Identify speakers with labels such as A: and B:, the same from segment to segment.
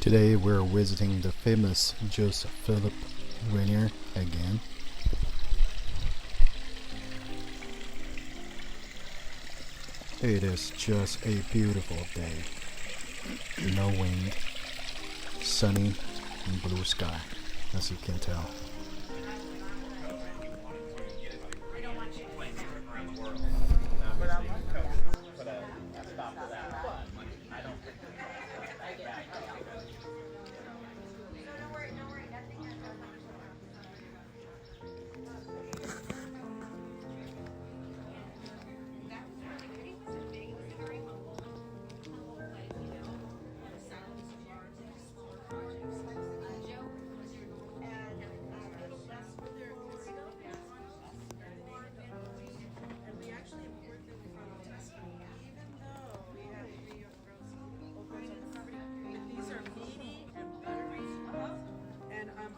A: Today we're visiting the famous Joseph Philip Vineyard again. It is just a beautiful day. No wind, sunny and blue sky, as you can tell.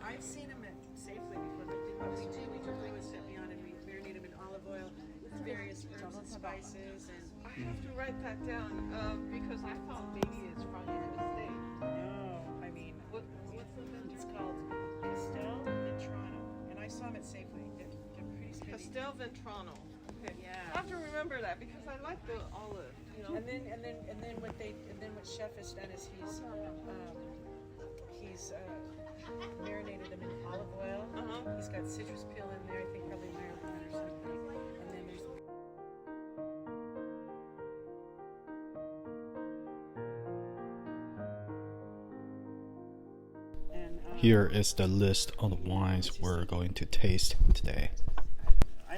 B: I've seen them at Safeway before, but what we do is step beyond and we marinate them in olive oil with various herbs and spices. And
C: I have to write that down because I thought maybe it's from a mistake.
B: no, I mean,
C: What's the vendor?
B: it's called Castel Ventrano, and I saw them at Safeway. They're pretty steady.
C: Castel Ventrano. Okay.
B: Yeah.
C: I have to remember that because I like the olive. You know.
B: And then what Chef has done is he's marinated them in olive oil. He's got citrus peel in there, I think probably marijuana or something. And then there's
A: Here is the list of the wines we're going to taste today.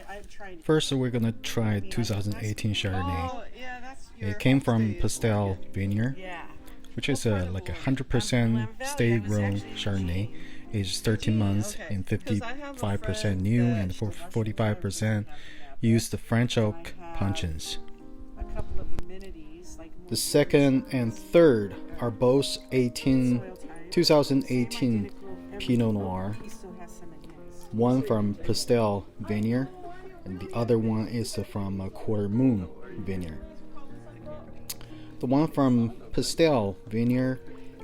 B: I've tried.
A: First, we're gonna try 2018 Chardonnay.
C: Oh, yeah, that's your
A: It came from
C: homestay,
A: Pastel Vineyard,
B: Yeah.
A: which is like 100% state-grown Chardonnay, aged 13 months and 55% new and 45% used French oak puncheons.
B: A couple of amenities like
A: The second and third are both 2018 Pinot Noir,
B: he still has some in his.
A: one from Pastel Vineyard, and the other one is from Quarter Moon Vineyard. The one from Pastel Vineyard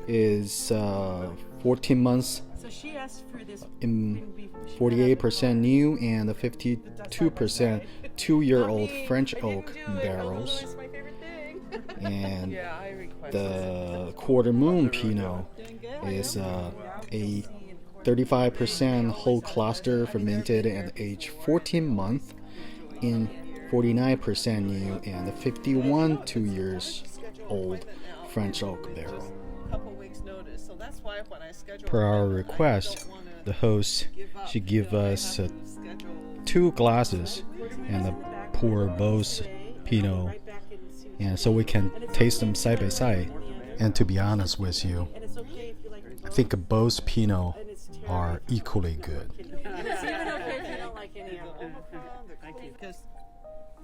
A: is 14 months
B: So she asked for this
A: in 48% new and 52% 2-year-old French oak barrels.
C: That's my favorite thing.
A: And
C: Yeah, I requested
A: the Quarter Moon Pinot is a 35% whole cluster fermented and aged 14 months in 49% new and 51 2 years old French oak barrel.
C: couple weeks notice, so that's why when I schedule
A: Per our
C: them, I
A: request,
C: don't wanna
A: the host
C: give up,
A: she
C: you
A: give
C: know, I
A: us
C: have to schedule
A: 2 glasses and pour both Pinot, and so we can taste them side by side. And to be honest with you,
B: And it's okay if you like
A: I think both Pinot are equally good.
B: it's even okay if you don't like any of them.
C: Because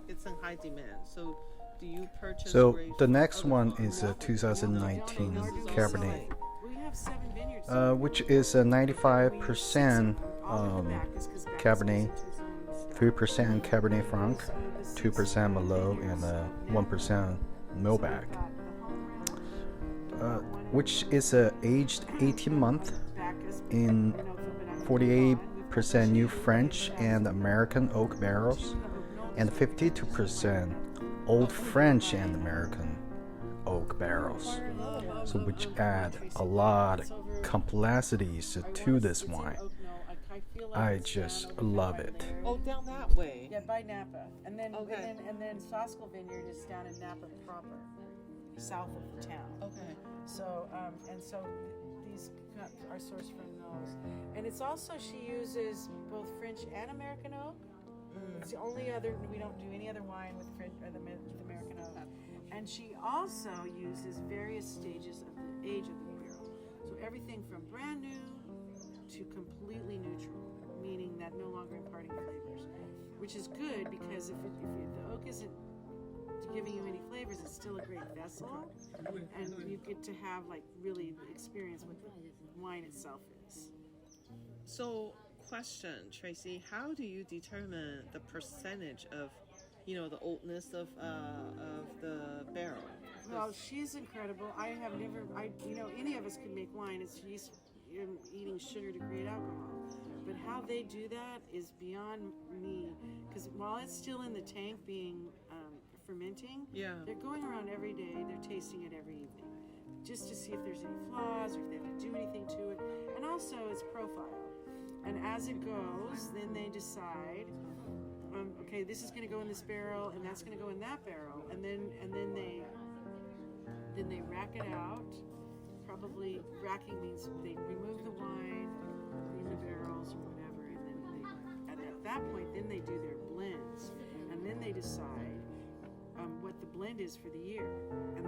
C: it's in high demand. So do you purchase
A: So
C: grapes
A: the
C: from
A: next
C: other
A: one
C: farms?
A: is a 2019 Cabernet,
B: We have 7 vineyards.
A: which is a 95% Cabernet, 3% Cabernet Franc, 2% Merlot, and 1% Malbec, which is aged 18 months in 48% new French and American oak barrels, and 52% old French and American oak barrels. So which add a lot of complexities to this wine. I just love it.
C: Oh, down that way.
B: Yeah, by Napa, and then
C: Okay.
B: and then Soskel Vineyard is down in Napa proper, south of the town.
C: Okay.
B: So these are sourced from those, and it's also she uses both French and American oak. It's the only other we don't do any other wine with French or with American oak, and she also uses various stages of the age of the barrel. So everything from brand new to completely neutral, meaning that no longer imparting flavors, which is good because if the oak isn't giving you any flavors, it's still a great vessel, and you get to have like really the experience what the wine itself is.
C: So, question, Tracy, how do you determine the percentage of, the oldness of the barrel?
B: Well, she's incredible. I have never, any of us could make wine. It's yeast eating sugar to create alcohol. But how they do that is beyond me. Because while it's still in the tank being fermenting,
C: Yeah.
B: they're going around every day. They're tasting it every evening, just to see if there's any flaws or if they have to do anything to it. And also its profile. And as it goes, then they decide, okay, this is going to go in this barrel, and that's going to go in that barrel, and then they rack it out. Probably racking means they remove the wine, clean the barrels or whatever, and then at that point, then they do their blends, and then they decide what the blend is for the year, and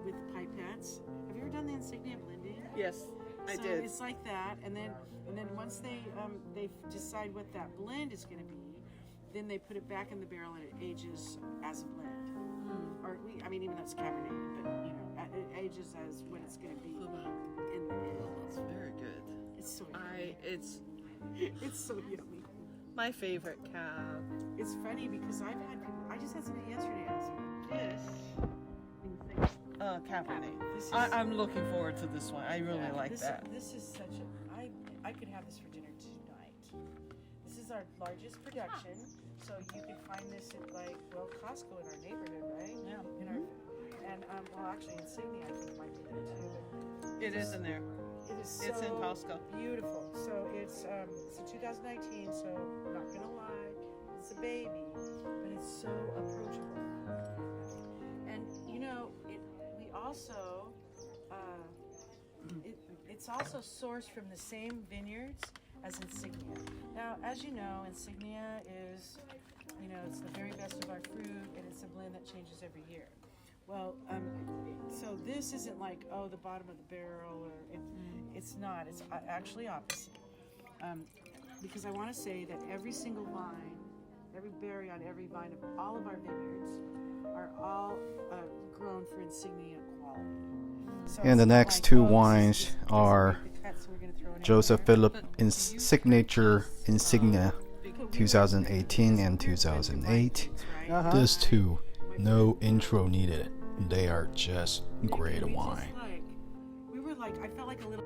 B: with pipettes. Have you ever done the Insignia blending?
C: Yes, I
B: So
C: did.
B: it's like that, and then once they decide what that blend is going to be, then they put it back in the barrel and it ages as a blend. Or even though it's Cabernet, but it ages as what it's going to be in the end.
C: It's very good.
B: It's so yummy. It's so yummy.
C: My favorite cab.
B: It's funny because I just had somebody yesterday ask me
C: Yes. Cabernet.
B: This is-
C: I'm looking forward to this one. I really like
B: this,
C: that.
B: This is such a. I could have this for dinner tonight. This is our largest production, so you can find this at Costco in our neighborhood, right?
C: Yeah.
B: In our actually Insignia I think might be there too. But
C: It is in there.
B: it is
C: It's in
B: so
C: Costco.
B: beautiful. So it's a 2019. So I'm not gonna lie, it's a baby, but it's so approachable. And we also it's also sourced from the same vineyards as Insignia. Now, as you know, Insignia is, it's the very best of our fruit, and it's a blend that changes every year. Well, so this isn't like, the bottom of the barrel, or it's not. It's actually opposite. Because I want to say that every single vine, every berry on every vine of all of our vineyards are all grown for Insignia quality. So
A: And the
B: it's not
A: next
B: like,
A: two
B: this
A: wines
B: doesn't
A: are
B: make the cut, so we're gonna throw it in
A: Joseph
B: there.
A: Philip Signature Insignia 2018 and 2008.
B: Right?
A: These two, no intro needed. They are just great
B: We
A: wine.
B: we were like, I felt like a little